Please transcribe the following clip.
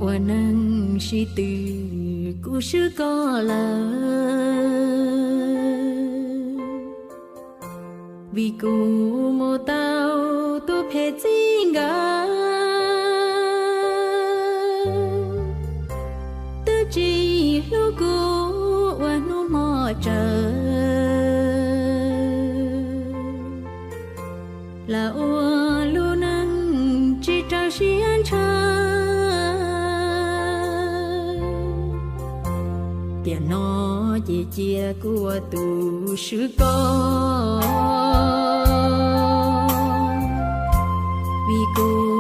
我能是对故事高了，vì cụ mô tao tu phê chính ngã tư chỉ lúc cụ và nó mò chờ là ô lu năng chỉ trao xiên tiền nó chỉ chia của tu sư con vì cô